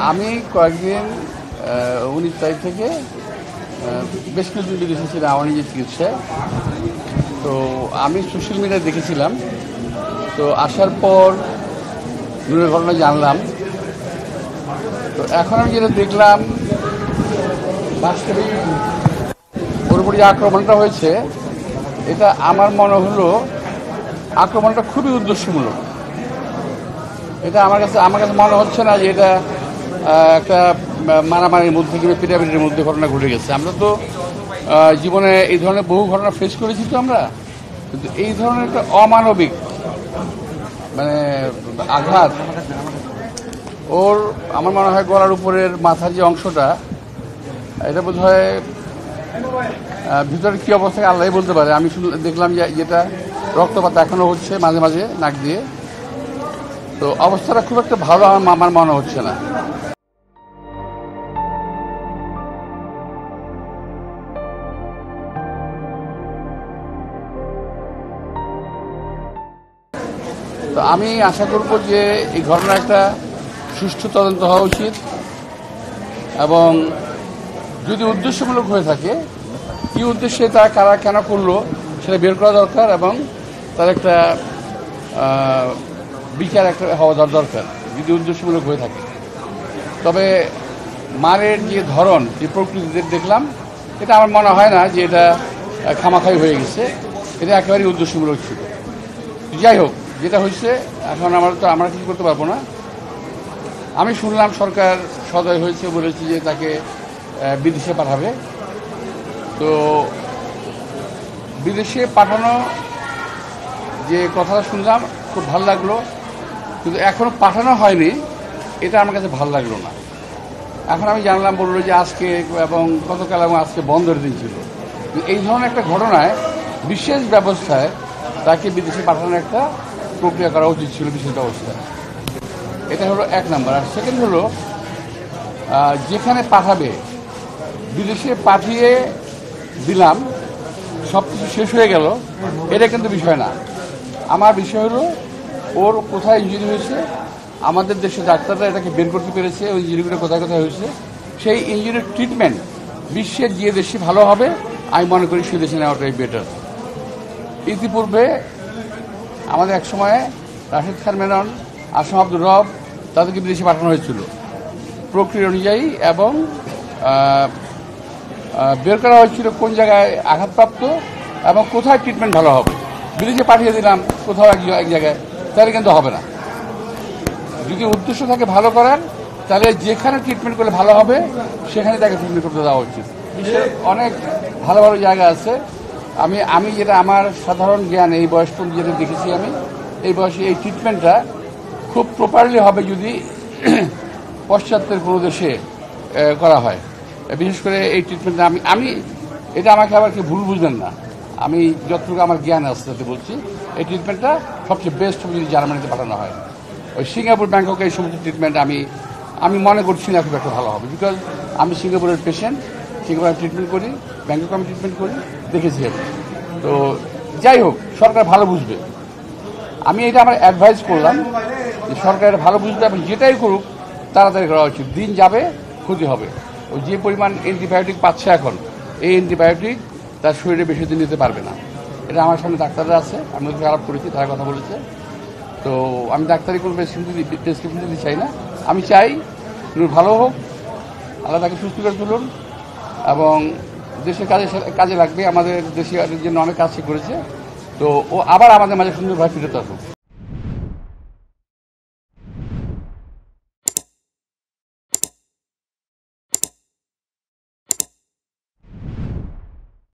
আমি কয়েকদিন 19 তারিখ থেকে বেশ কিছুদিন বিদেশে ছিলাম আমার নিজের চিকিৎসায়। তো আমি সোশ্যাল মিডিয়ায় দেখেছিলাম, তো আসার পর নূরের ঘটনা জানলাম। তো এখন আমি যেটা দেখলাম, বাস্তবিক ওর উপর যে আক্রমণটা হয়েছে, এটা আমার মনে হলো আক্রমণটা খুবই উদ্দেশ্যমূলক। এটা আমার কাছে মনে হচ্ছে না যে এটা একটা মারামারির মধ্যে কিংবা পিটাপিটির মধ্যে ঘটনা ঘটে গেছে। আমরা তো জীবনে এই ধরনের বহু ঘটনা ফেস করেছি, তো আমরা কিন্তু এই ধরনের একটা অমানবিক আঘাত ওর আমার মনে হয় গলার উপরের মাথার যে অংশটা, এটা বোধ হয় ভিতরে কি অবস্থা আল্লাহই বলতে পারে। আমি দেখলাম যে যেটা রক্তপাত এখনো হচ্ছে মাঝে মাঝে নাক দিয়ে। তো অবস্থাটা খুব একটা ভালো আমার মনে হচ্ছে না। তো আমি আশা করব যে এই ঘটনা একটা সুষ্ঠু তদন্ত হওয়া উচিত, এবং যদি উদ্দেশ্যমূলক হয়ে থাকে, কি উদ্দেশ্যে তা কারা কেন করলো সেটা বের করা দরকার, এবং তার একটা বিচার একটা হওয়া দরকার যদি উদ্দেশ্যমূলক হয়ে থাকে। তবে মারের যে ধরন, যে প্রকৃতি দেখলাম, এটা আমার মনে হয় না যে এটা খামাখাই হয়ে গেছে, এটা একেবারেই উদ্দেশ্যমূলক ছিল। যাই হোক, যেটা হয়েছে এখন আমরা কিছু করতে পারবো না। আমি শুনলাম সরকার সদয় হয়েছে, বলেছে যে তাকে বিদেশে পাঠাবে। তো বিদেশে পাঠানো যে কথাটা শুনলাম খুব ভালো লাগলো, কিন্তু এখনো পাঠানো হয়নি, এটা আমার কাছে ভালো লাগলো না। এখন আমি জানলাম বললো যে আজকে এবং গতকাল এবং আজকে বন্ধের দিন ছিল। এই ধরনের একটা ঘটনায় বিশেষ ব্যবস্থায় তাকে বিদেশে পাঠানোর একটা প্রক্রিয়া করা উচিত ছিল, বিশেষ ব্যবস্থায়। এটা হলো এক নাম্বার। আর সেকেন্ড হলো, যেখানে পাঠাবে বিদেশে পাঠিয়ে দিলাম, সব কিছু শেষ হয়ে গেল, এটা কিন্তু বিষয় না। আমার বিষয় হলো ওর কোথায় ইঞ্জুরি হয়েছে, আমাদের দেশের ডাক্তাররা এটাকে বের করতে পেরেছে ওই ইঞ্জুরিগুলো কোথায় কোথায় হয়েছে। সেই ইঞ্জুরির ট্রিটমেন্ট বিশ্বের যে দেশে ভালো হবে আমি মনে করি সে দেশে নেওয়াটাই বেটার। ইতিপূর্বে আমাদের এক সময়ে রাশেদ খান মেনন, আসম আব্দুর রব, তাদেরকে বিদেশে পাঠানো হয়েছিল প্রক্রিয়া অনুযায়ী, এবং বের করা হয়েছিল কোন জায়গায় আঘাতপ্রাপ্ত এবং কোথায় ট্রিটমেন্ট ভালো হবে। বিদেশে পাঠিয়ে দিলাম কোথাও এক জায়গায়, তাহলে কিন্তু হবে না। যদি উদ্দেশ্য থাকে ভালো করার, তাহলে যেখানে ট্রিটমেন্ট করলে ভালো হবে সেখানে তাকে ট্রিটমেন্ট করতে দেওয়া উচিত। বিশ্বের অনেক ভালো ভালো জায়গা আছে। আমি যেটা আমার সাধারণ জ্ঞান, এই বয়স পর্যন্ত যেটা দেখেছি, আমি এই বয়সে এই ট্রিটমেন্টটা খুব প্রপারলি হবে যদি পশ্চাত্যের কোনো দেশে করা হয়। বিশেষ করে এই ট্রিটমেন্টটা আমি এটা আমাকে আবার কি ভুল বুঝবেন না, আমি যতটুকু আমার জ্ঞান আছে তাতে বলছি, এই ট্রিটমেন্টটা সবচেয়ে বেস্ট হবে যদি জার্মানিতে পাঠানো হয়। ওই সিঙ্গাপুর, ব্যাংকক, এই সমস্ত ট্রিটমেন্ট আমি মনে করছি না খুব একটা ভালো হবে। বিকজ আমি সিঙ্গাপুরের পেশেন্ট, সিঙ্গাপুরে আমি ট্রিটমেন্ট করি, ব্যাংকক আমি ট্রিটমেন্ট করি, দেখেছি আমি। তো যাই হোক, সরকার ভালো বুঝবে। আমি এটা আমার অ্যাডভাইস করলাম যে সরকার ভালো বুঝবে, এবং যেটাই করুক তাড়াতাড়ি করা উচিত। দিন যাবে, ক্ষতি হবে। ও যে পরিমাণ অ্যান্টিবায়োটিক পাচ্ছে এখন, এই অ্যান্টিবায়োটিক তার শরীরে বেশি দিন নিতে পারবে না। এটা আমার সামনে ডাক্তাররা আছে, আমি ওদের আলাপ করেছি, তারা কথা বলেছে। তো আমি ডাক্তারি কোনো প্রেসক্রিপশন দিতে চাই না। আমি চাই ভালো হোক, আল্লাহ তাকে সুস্থ করে তুলুন, এবং দেশের কাজে লাগবে। আমাদের দেশের জন্য অনেক কাজ করেছে। তো ও আবার আমাদের মাঝে সুন্দরভাবে ফিরত আসুক।